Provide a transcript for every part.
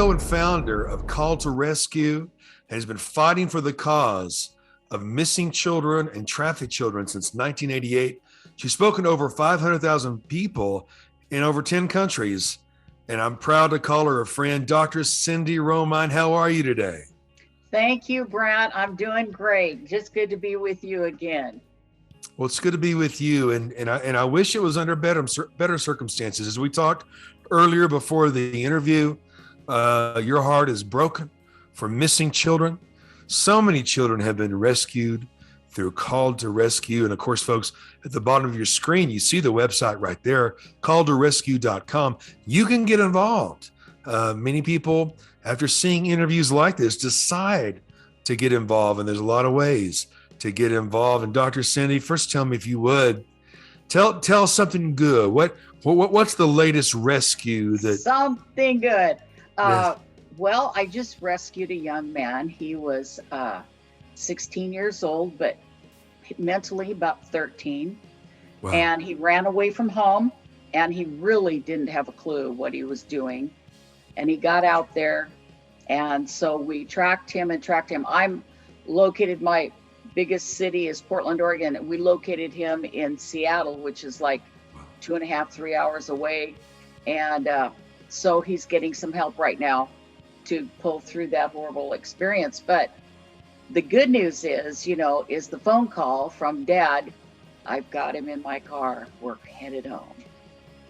CEO and founder of Call to Rescue, and has been fighting for the cause of missing children and trafficked children since 1988. She's spoken to over 500,000 people in over 10 countries, and I'm proud to call her a friend. Dr. Cyndi Romine, how are you today? Thank you, Brant. I'm doing great. Just good to be with you again. Well, it's good to be with you, and I wish it was under better circumstances. As we talked earlier before the interview, your heart is broken for missing children. So many children have been rescued through Call to Rescue. And of course, folks, at the bottom of your screen, you see the website right there, calltorescue.com. You can get involved. Many people, after seeing interviews like this, decide to get involved. And there's a lot of ways to get involved. And Dr. Cyndi, first tell me, if you would, tell something good. What's the latest rescue that Something good. Yes. Well, I just rescued a young man. He was 16 years old, but mentally about 13. Wow. And he ran away from home, and he really didn't have a clue what he was doing. And he got out there, and so we tracked him. I'm located, my biggest city is Portland, Oregon. We located him in Seattle, which is like 2.5, 3 hours away. And so he's getting some help right now to pull through that horrible experience. But the good news is the phone call from Dad. I've got him in my car. We're headed home.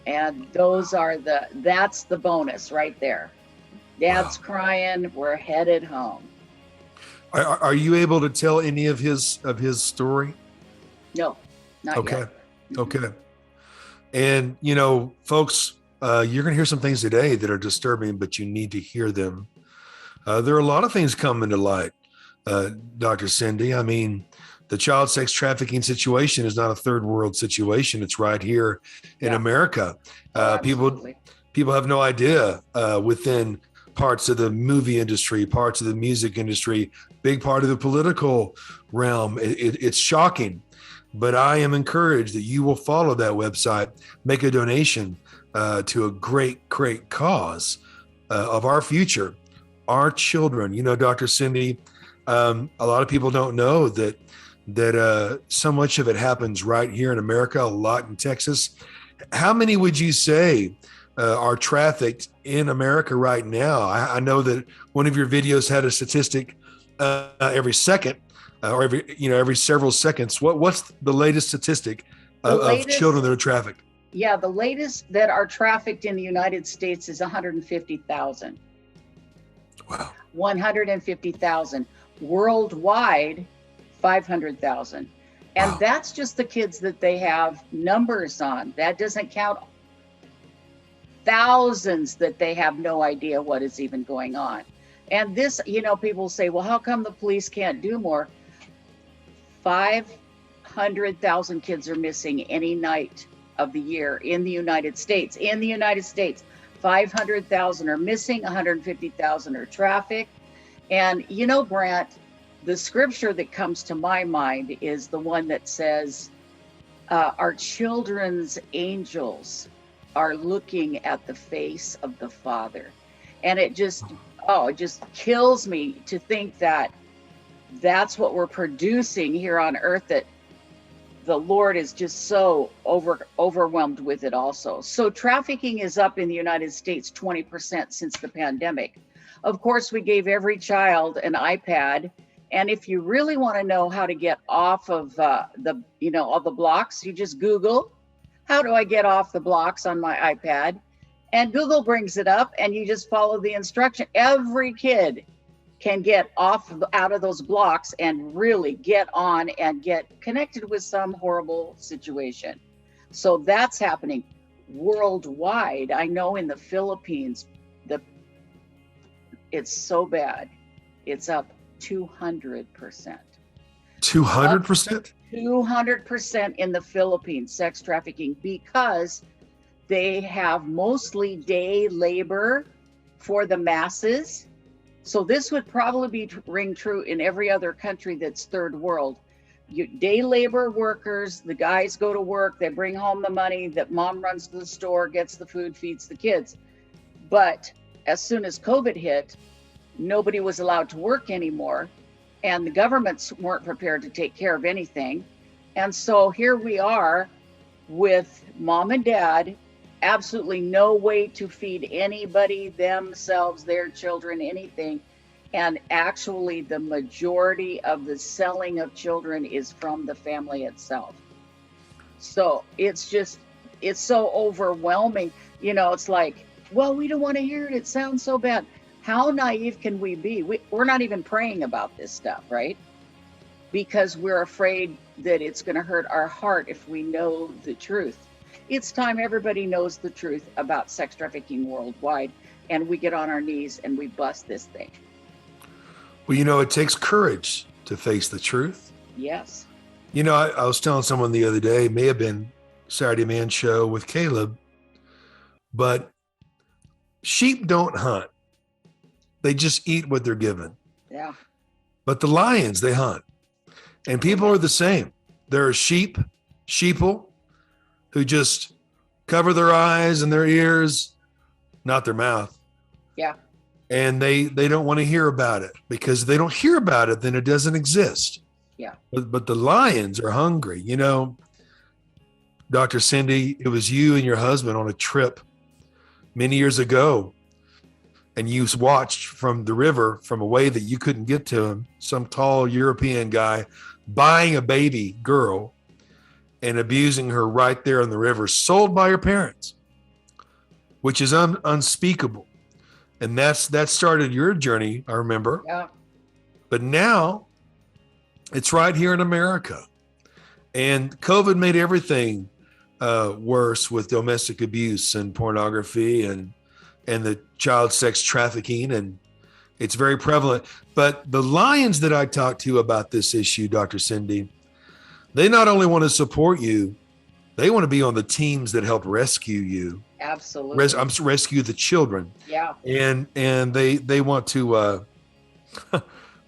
And that's the bonus right there. Dad's crying. We're headed home. Are you able to tell any of his story? No, not Okay. yet. Okay. And, folks, you're going to hear some things today that are disturbing, but you need to hear them. There are a lot of things coming to light, Dr. Cyndi. I mean, the child sex trafficking situation is not a third world situation. It's right here in America. People have no idea within parts of the movie industry, parts of the music industry, big part of the political realm. It's shocking. But I am encouraged that you will follow that website, make a donation to a great, great cause of our future, our children. Dr. Cyndi, a lot of people don't know that so much of it happens right here in America, a lot in Texas. How many would you say are trafficked in America right now? I know that one of your videos had a statistic every second. Or every several seconds. What's the latest statistic of children that are trafficked? Yeah, the latest that are trafficked in the United States is 150,000. Wow. 150,000. Worldwide, 500,000. And that's just the kids that they have numbers on. That doesn't count thousands that they have no idea what is even going on. And this, people say, well, how come the police can't do more? 500,000 kids are missing any night of the year in the United States. 500,000 are missing, 150,000 are trafficked. And Brant, the scripture that comes to my mind is the one that says, our children's angels are looking at the face of the Father. And it just kills me to think that that's what we're producing here on earth, that the Lord is just so overwhelmed with it also. So trafficking is up in the United States 20% since the pandemic. Of course, we gave every child an iPad. And if you really want to know how to get off of all the blocks, you just Google, how do I get off the blocks on my iPad? And Google brings it up and you just follow the instruction. Every kid can get out of those blocks and really get on and get connected with some horrible situation. So that's happening worldwide. I know in the Philippines, it's so bad. It's up 200%. 200%? 200% in the Philippines, sex trafficking, because they have mostly day labor for the masses. So this would probably ring true in every other country that's third world. Day labor workers, the guys go to work, they bring home the money, that mom runs to the store, gets the food, feeds the kids. But as soon as COVID hit, nobody was allowed to work anymore, and the governments weren't prepared to take care of anything. And so here we are with mom and dad, absolutely no way to feed anybody, themselves, their children, anything. And actually, the majority of the selling of children is from the family itself. So it's so overwhelming. It's like, well, we don't want to hear it. It sounds so bad. How naive can we be? We're not even praying about this stuff, right? Because we're afraid that it's going to hurt our heart if we know the truth. It's time everybody knows the truth about sex trafficking worldwide, and we get on our knees and we bust this thing. Well, it takes courage to face the truth. Yes. I was telling someone the other day, it may have been Saturday Man Show with Caleb, but sheep don't hunt. They just eat what they're given. Yeah. But the lions, they hunt. And people are the same. There are sheeple, who just cover their eyes and their ears, not their mouth. Yeah. And they don't want to hear about it, because if they don't hear about it, then it doesn't exist. Yeah. But the lions are hungry. Dr. Cyndi, it was you and your husband on a trip many years ago, and you watched from the river, from a way that you couldn't get to him, some tall European guy buying a baby girl and abusing her right there in the river, sold by her parents, which is unspeakable. And that started your journey, I remember. Yeah. But now it's right here in America. And COVID made everything worse, with domestic abuse and pornography and the child sex trafficking. And it's very prevalent. But the lions that I talked to about this issue, Dr. Cyndi, they not only want to support you, they want to be on the teams that help rescue you. Absolutely. Rescue the children. Yeah. And they want to,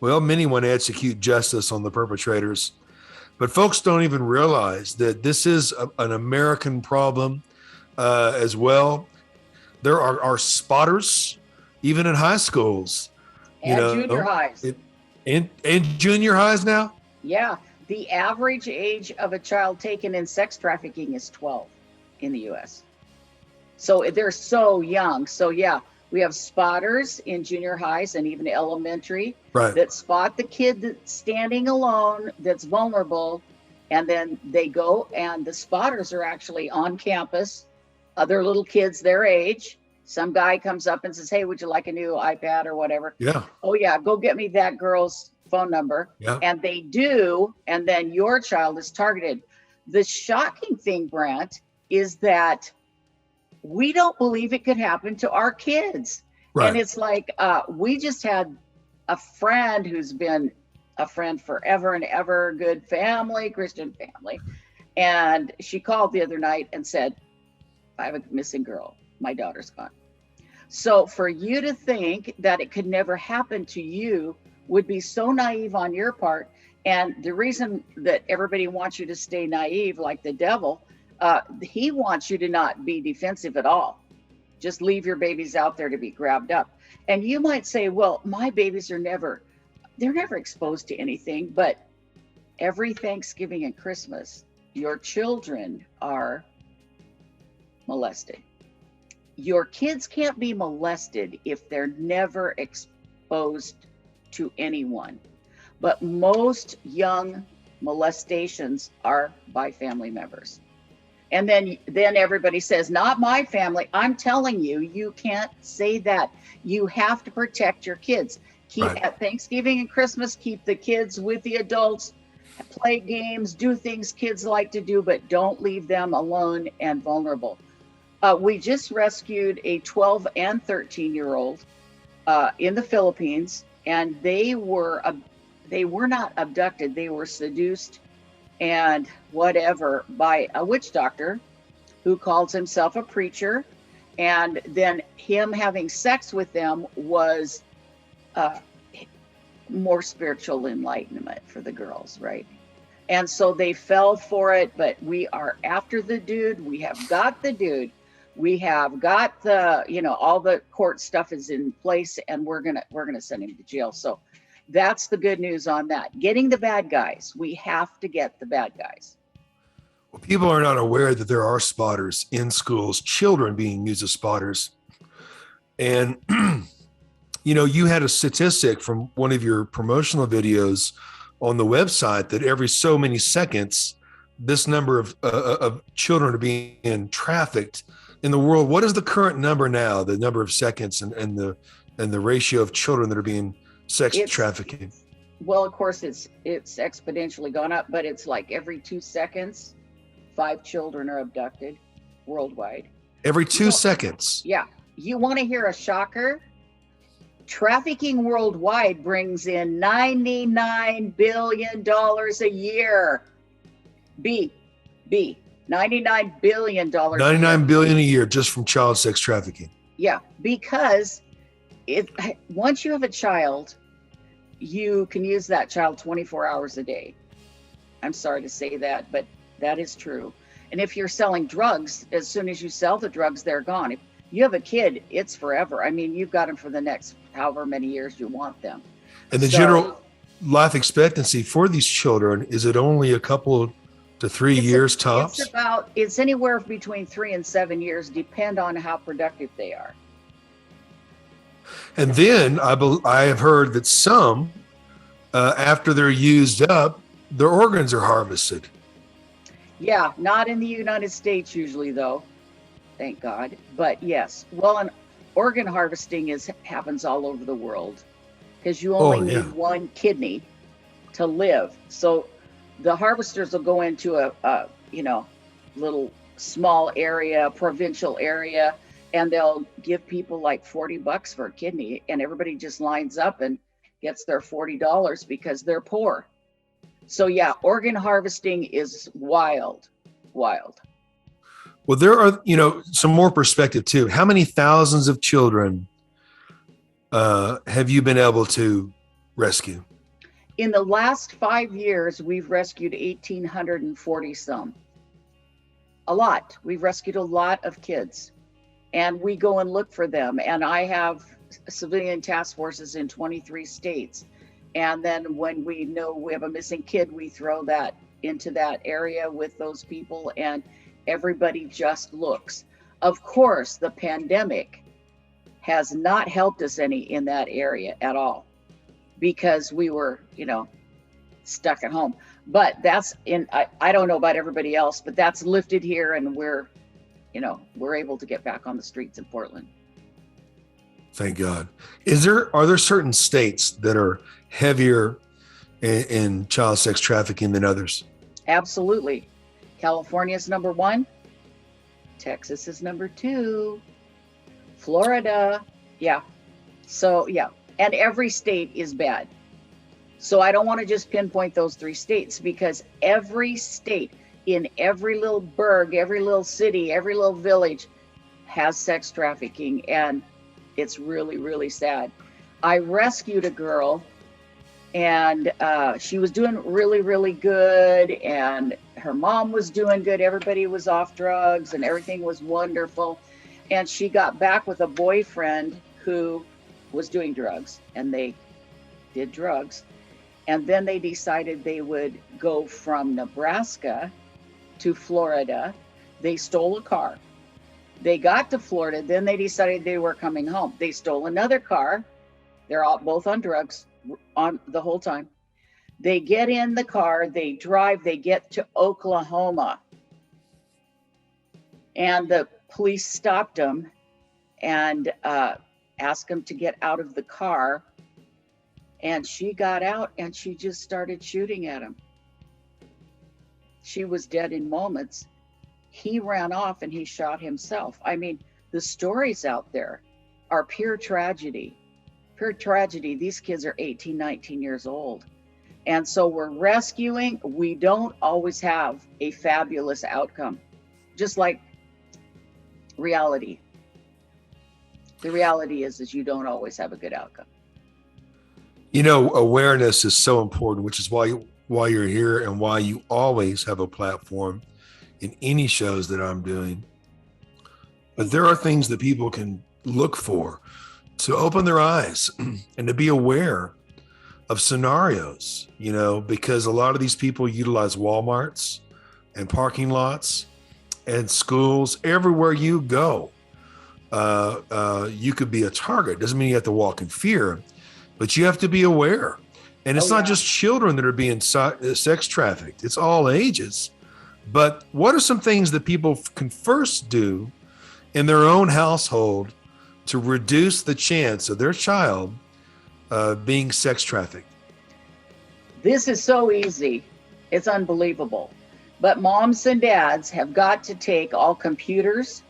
many want to execute justice on the perpetrators. But folks don't even realize that this is an American problem as well. There are spotters, even in high schools. And junior highs. And junior highs now? Yeah. The average age of a child taken in sex trafficking is 12 in the U.S. So they're so young. So yeah, we have spotters in junior highs and even elementary, right, that spot the kid that's standing alone, that's vulnerable. And then they go, and the spotters are actually on campus, other little kids their age. Some guy comes up and says, hey, would you like a new iPad or whatever? Yeah. Oh yeah, go get me that girl's phone number. Yeah. And they do, and then your child is targeted. The shocking thing, Brant, is that we don't believe it could happen to our kids. Right. And it's like, we just had a friend who's been a friend forever and ever, good family, Christian family. And she called the other night and said, I have a missing girl. My daughter's gone. So for you to think that it could never happen to you would be so naive on your part. And the reason that everybody wants you to stay naive, like the devil, he wants you to not be defensive at all. Just leave your babies out there to be grabbed up. And you might say, well, my babies they're never exposed to anything. But every Thanksgiving and Christmas, your children are molested. Your kids can't be molested if they're never exposed to anyone. But most young molestations are by family members. And then everybody says, not my family. I'm telling you, you can't say that. You have to protect your kids. At Thanksgiving and Christmas, keep the kids with the adults, play games, do things kids like to do, but don't leave them alone and vulnerable. We just rescued a 12 and 13-year-old in the Philippines, and they were not abducted. They were seduced and whatever by a witch doctor who calls himself a preacher. And then him having sex with them was more spiritual enlightenment for the girls, right? And so they fell for it, but we are after the dude. We have got the dude. We have got the, all the court stuff is in place, and we're gonna send him to jail. So that's the good news on that. Getting the bad guys. We have to get the bad guys. Well, people are not aware that there are spotters in schools, children being used as spotters. And, you had a statistic from one of your promotional videos on the website that every so many seconds, this number of children are being trafficked in the world. What is the current number now, the number of seconds and the ratio of children that are being sex trafficking? Well, of course, it's exponentially gone up, but it's like every 2 seconds, 5 children are abducted worldwide. Every 2 seconds? Yeah. You want to hear a shocker? Trafficking worldwide brings in $99 billion a year. $99 billion. $99 billion a year just from child sex trafficking. Yeah, because once you have a child, you can use that child 24 hours a day. I'm sorry to say that, but that is true. And if you're selling drugs, as soon as you sell the drugs, they're gone. If you have a kid, it's forever. I mean, you've got them for the next however many years you want them. And the general life expectancy for these children, is it only a couple to 3 years tops? It's anywhere between 3 and 7 years, depend on how productive they are. And then I have heard that some, after they're used up, their organs are harvested. Yeah, not in the United States usually, though. Thank God. But yes, well, and organ harvesting happens all over the world, because you only need one kidney to live. So the harvesters will go into a little small area, provincial area, and they'll give people like $40 for a kidney, and everybody just lines up and gets their $40 because they're poor. So yeah, organ harvesting is wild. Well, there are, some more perspective too. How many thousands of children have you been able to rescue? In the last 5 years, we've rescued 1,840 some. A lot. We've rescued a lot of kids, and we go and look for them. And I have civilian task forces in 23 states. And then when we know we have a missing kid, we throw that into that area with those people, and everybody just looks. Of course, the pandemic has not helped us any in that area at all, because we were, stuck at home. But that's I don't know about everybody else, but that's lifted here, and we're able to get back on the streets in Portland. Thank God. Are there certain states that are heavier in child sex trafficking than others? Absolutely. California is number 1. Texas is number 2. Florida. Yeah. So, yeah. And every state is bad. So I don't want to just pinpoint those 3 states, because every state in every little burg, every little city, every little village has sex trafficking. And it's really, really sad. I rescued a girl, and she was doing really, really good. And her mom was doing good. Everybody was off drugs and everything was wonderful. And she got back with a boyfriend who was doing drugs, and they did drugs. And then they decided they would go from Nebraska to Florida. They stole a car. They got to Florida. Then they decided they were coming home. They stole another car. They're both on drugs on the whole time. They get in the car, they drive, they get to Oklahoma. And the police stopped them and asked them to get out of the car. And she got out, and she just started shooting at him. She was dead in moments. He ran off and he shot himself. I mean, the stories out there are pure tragedy. Pure tragedy. These kids are 18, 19 years old. And so we're rescuing. We don't always have a fabulous outcome, just like reality. The reality is you don't always have a good outcome. Awareness is so important, which is why you're here and why you always have a platform in any shows that I'm doing. but there are things that people can look for to open their eyes and to be aware of scenarios, because a lot of these people utilize Walmarts and parking lots and schools. Everywhere you go, you could be a target. Doesn't mean you have to walk in fear, but you have to be aware. And it's not just children that are being sex trafficked, it's all ages. But what are some things that people can first do in their own household to reduce the chance of their child being sex trafficked? This is so easy. It's unbelievable. But moms and dads have got to take all computers,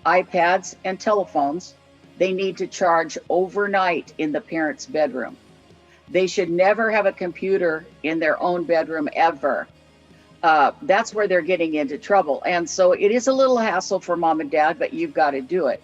iPads, and telephones. They need to charge overnight in the parent's bedroom. They should never have a computer in their own bedroom ever. That's where they're getting into trouble. And so it is a little hassle for mom and dad, but you've got to do it.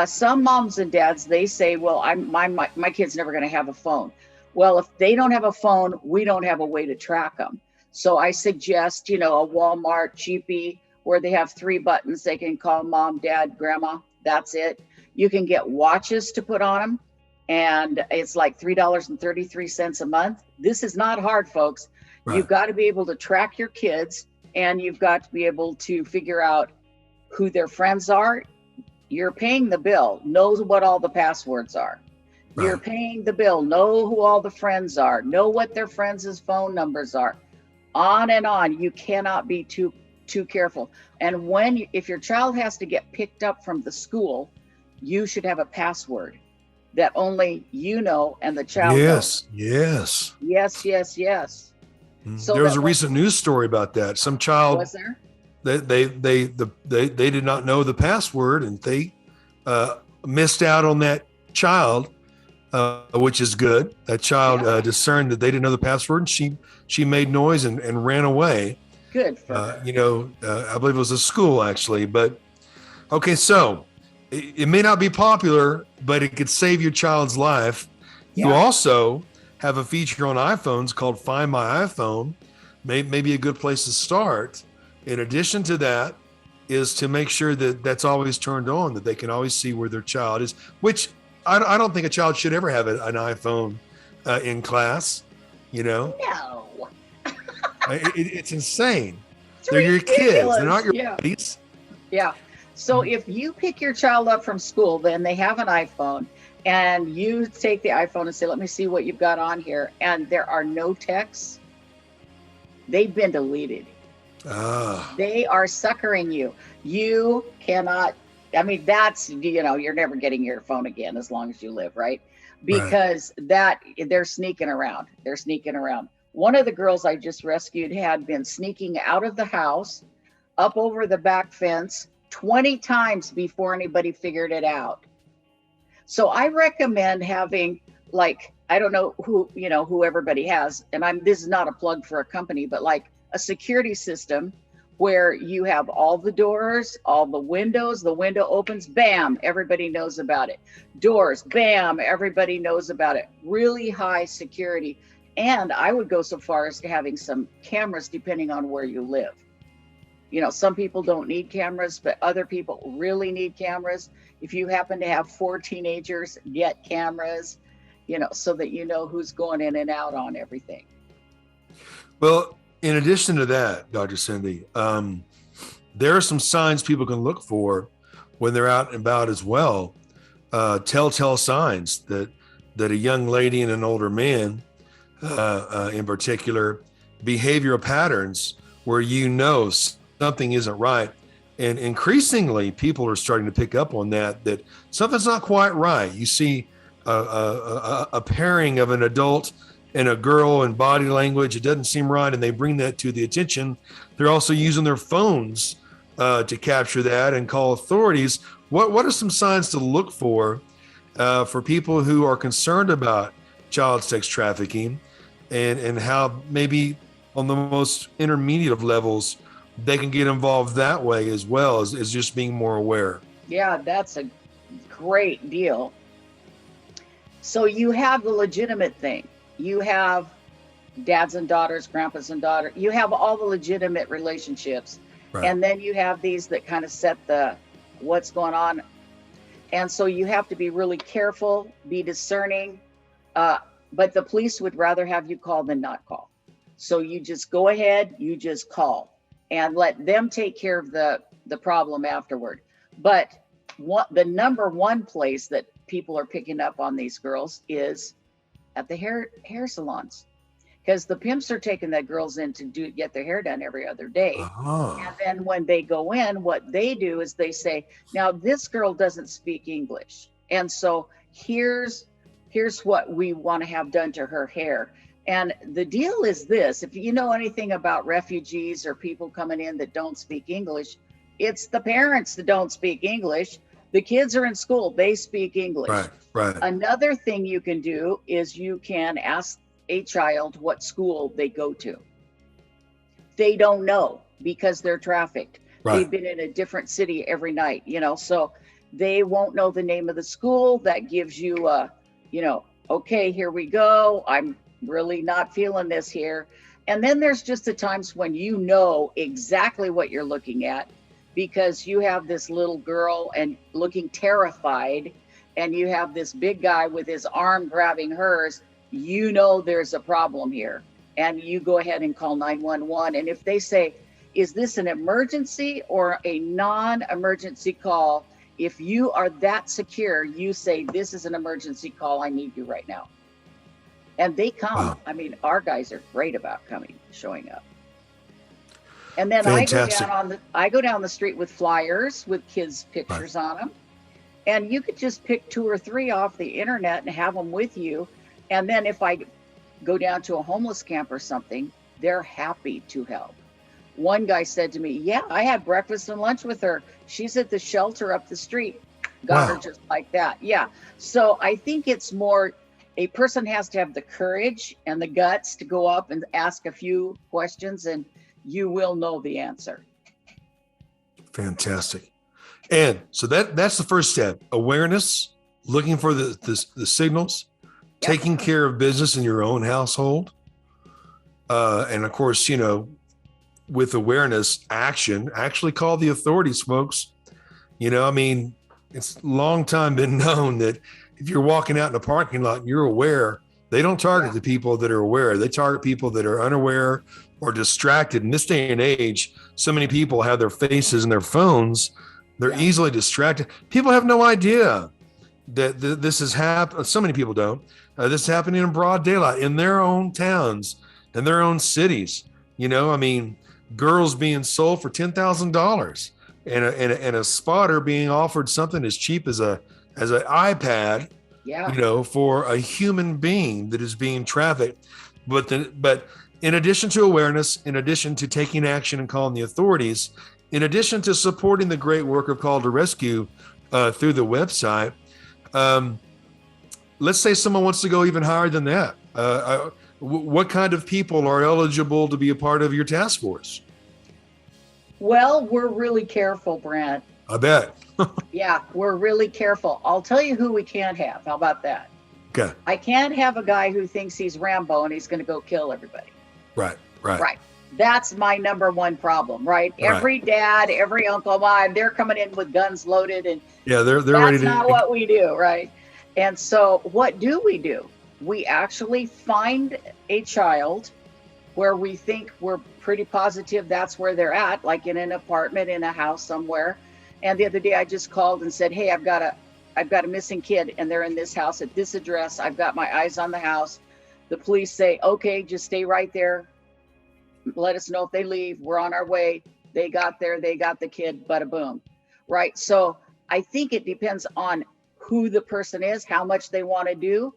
Some moms and dads, they say, well, my kid's never going to have a phone. Well, if they don't have a phone, we don't have a way to track them. So I suggest, a Walmart cheapie where they have 3 buttons. They can call mom, dad, grandma. That's it. You can get watches to put on them. And it's like $3.33 a month. This is not hard, folks. Right. You've got to be able to track your kids, and you've got to be able to figure out who their friends are. You're paying the bill. Know what all the passwords are. Right. You're paying the bill. Know who all the friends are. Know what their friends' phone numbers are. On and on. You cannot be too careful. And if your child has to get picked up from the school, you should have a password that only you know and the child knows. Yes. So there was a recent news story about that. Some child, was there? They did not know the password, and they missed out on that child, which is good. That child discerned that they didn't know the password, and she made noise and ran away. Good for her. I believe it was a school actually, but okay, so it may not be popular, but it could save your child's life. You also have a feature on iPhones called Find My iPhone. Maybe a good place to start. In addition to that, is to make sure that that's always turned on, that they can always see where their child is, which I don't think a child should ever have an iPhone in class, No. It's insane. They're ridiculous. Your kids. They're not your buddies. Yeah. So if you pick your child up from school, then they have an iPhone, and you take the iPhone and say, let me see what you've got on here, and there are no texts, they've been deleted. They are suckering you. You cannot, that's, you're never getting your phone again as long as you live, right? Because they're sneaking around. One of the girls I just rescued had been sneaking out of the house, up over the back fence 20 times before anybody figured it out. So I recommend having, I don't know who everybody has, and this is not a plug for a company, but like a security system where you have all the doors, all the windows, the window opens, bam, everybody knows about it. Doors, bam, everybody knows about it. Really high security. And I would go so far as to having some cameras depending on where you live. Some people don't need cameras, but other people really need cameras. If you happen to have 4 teenagers, get cameras, so that you know who's going in and out on everything. Well, in addition to that, Dr. Cyndi, there are some signs people can look for when they're out and about as well. Telltale signs that a young lady and an older man, in particular, behavioral patterns where something isn't right. And increasingly, people are starting to pick up on that something's not quite right. You see a pairing of an adult and a girl in body language. It doesn't seem right, and they bring that to the attention. They're also using their phones to capture that and call authorities. What are some signs to look for people who are concerned about child sex trafficking, and how maybe on the most intermediate of levels they can get involved that way as well as just being more aware? Yeah, that's a great deal. So you have the legitimate thing. You have dads and daughters, grandpas and daughters. You have all the legitimate relationships. Right. And then you have these that kind of set the what's going on. And so you have to be really careful, be discerning. But the police would rather have you call than not call. So you just go ahead, you just call and let them take care of the problem afterward. But the number one place that people are picking up on these girls is at the hair salons, because the pimps are taking the girls in to get their hair done every other day. Uh-huh. And then when they go in, what they do is they say, now this girl doesn't speak English, and so here's what we want to have done to her hair. And the deal is this: if you know anything about refugees or people coming in that don't speak English, it's the parents that don't speak English. The kids are in school, they speak English. Right, right. Another thing you can do is you can ask a child what school they go to. They don't know because they're trafficked. Right. They've been in a different city every night, so they won't know the name of the school. That gives you okay, here we go. I'm really not feeling this here. And then there's just the times when you know exactly what you're looking at, because you have this little girl and looking terrified, and you have this big guy with his arm grabbing hers. There's a problem here, and you go ahead and call 911. And if they say, is this an emergency or a non-emergency call? If you are that secure, you say, this is an emergency call. I need you right now. And they come. Wow. I mean, our guys are great about showing up. And then Fantastic. I go down the street with flyers with kids' pictures on them. And you could just pick 2 or 3 off the internet and have them with you. And then if I go down to a homeless camp or something, they're happy to help. One guy said to me, yeah, I had breakfast and lunch with her. She's at the shelter up the street. Got her just like that. Yeah. So I think it's more, a person has to have the courage and the guts to go up and ask a few questions, and you will know the answer. Fantastic. And so that's the first step: awareness, looking for the signals, taking care of business in your own household. And of course, with awareness, actually call the authorities, folks. It's long time been known that if you're walking out in a parking lot and you're aware, they don't target the people that are aware. They target people that are unaware or distracted. In this day and age, so many people have their faces in their phones. They're easily distracted. People have no idea that this is happening. So many people don't. This is happening in broad daylight in their own towns and their own cities. Girls being sold for $10,000 and a spotter being offered something as cheap as an iPad, for a human being that is being trafficked. But in addition to awareness, in addition to taking action and calling the authorities, in addition to supporting the great work of Call to Rescue through the website, let's say someone wants to go even higher than that. What kind of people are eligible to be a part of your task force? Well, we're really careful, Brant. I bet. Yeah, we're really careful. I'll tell you who we can't have. How about that? Okay. I can't have a guy who thinks he's Rambo and he's going to go kill everybody. Right. That's my number one problem, right? Every dad, every uncle, they're coming in with guns loaded, and they're ready to. That's not what we do, right? And so what do? We actually find a child where we think we're pretty positive that's where they're at, like in an apartment, in a house somewhere. And the other day I just called and said, hey, I've got a missing kid, and they're in this house at this address. I've got my eyes on the house. The police say, okay, just stay right there. Let us know if they leave. We're on our way. They got there. They got the kid. Bada boom. Right. So I think it depends on who the person is, how much they want to do.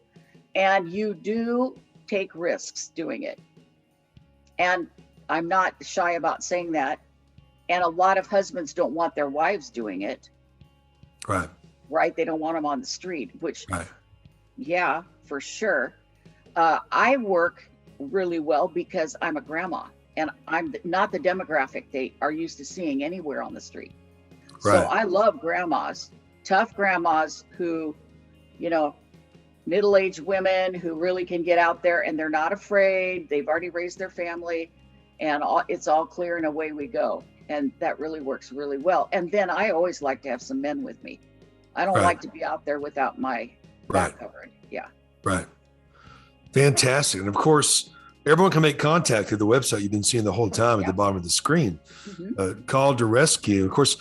And you do take risks doing it. And I'm not shy about saying that. And a lot of husbands don't want their wives doing it. Right. They don't want them on the street, which, yeah, for sure. I work really well because I'm a grandma, and I'm not the demographic they are used to seeing anywhere on the street. So I love grandmas, tough grandmas who, middle-aged women who really can get out there and they're not afraid. They've already raised their family, and it's all clear and away we go. And that really works really well. And then I always like to have some men with me. I don't Right. like to be out there without my Right. back covered. Yeah. Right. Fantastic. And of course, everyone can make contact through the website you've been seeing the whole time at the bottom of the screen. Call to Rescue. Of course,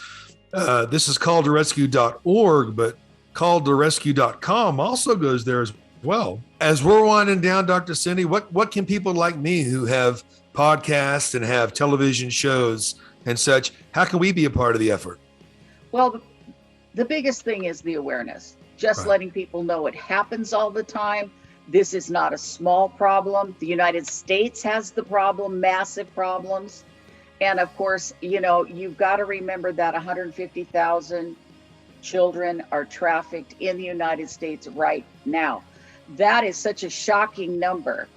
this is calltorescue.org, but calltorescue.com also goes there as well. As we're winding down, Dr. Cyndi, what can people like me who have podcasts and have television shows and such, how can we be a part of the effort? Well, the biggest thing is the awareness, just letting people know it happens all the time. This is not a small problem. The United States has the problem, massive problems. And of course, you've got to remember that 150,000 children are trafficked in the United States right now. That is such a shocking number.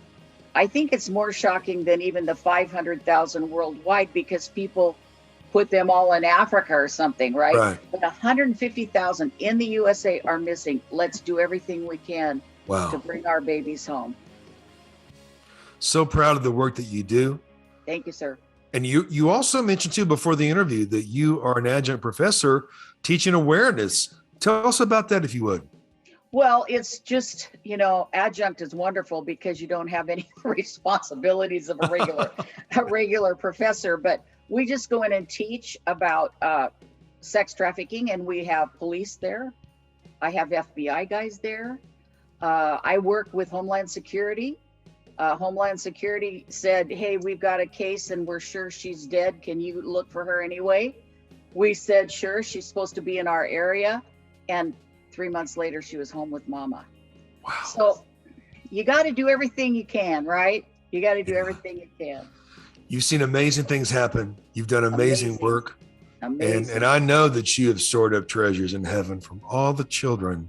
I think it's more shocking than even the 500,000 worldwide, because people put them all in Africa or something, right? But 150,000 in the USA are missing. Let's do everything we can to bring our babies home. So proud of the work that you do. Thank you, sir. And you also mentioned too before the interview that you are an adjunct professor teaching awareness. Tell us about that, if you would. Well, it's just, adjunct is wonderful because you don't have any responsibilities of a regular professor, but we just go in and teach about sex trafficking, and we have police there. I have FBI guys there. I work with Homeland Security. Homeland Security said, hey, we've got a case and we're sure she's dead. Can you look for her anyway? We said, sure, she's supposed to be in our area. And 3 months later, she was home with mama. Wow. So you got to do everything you can, right? You got to do everything you can. You've seen amazing things happen. You've done amazing work. Amazing. And I know that you have stored up treasures in heaven from all the children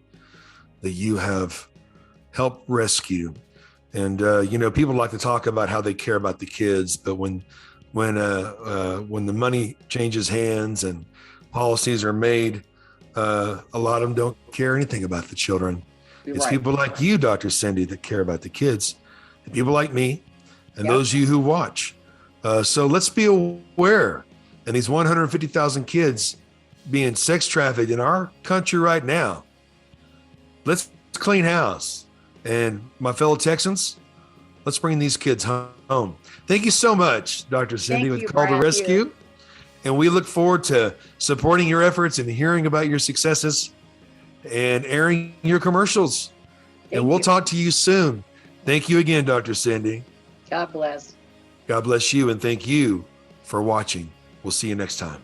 that you have helped rescue. And, people like to talk about how they care about the kids, but when the money changes hands and policies are made, a lot of them don't care anything about the children. It's people like you, Dr. Cyndi, that care about the kids, and people like me, and those of you who watch. So let's be aware. And these 150,000 kids being sex trafficked in our country right now, let's clean house. And my fellow Texans, let's bring these kids home. Thank you so much, Dr. Cyndi, with Call to Rescue. And we look forward to supporting your efforts and hearing about your successes and airing your commercials. And we'll talk to you soon. Thank you again, Dr. Cyndi. God bless. God bless you, and thank you for watching. We'll see you next time.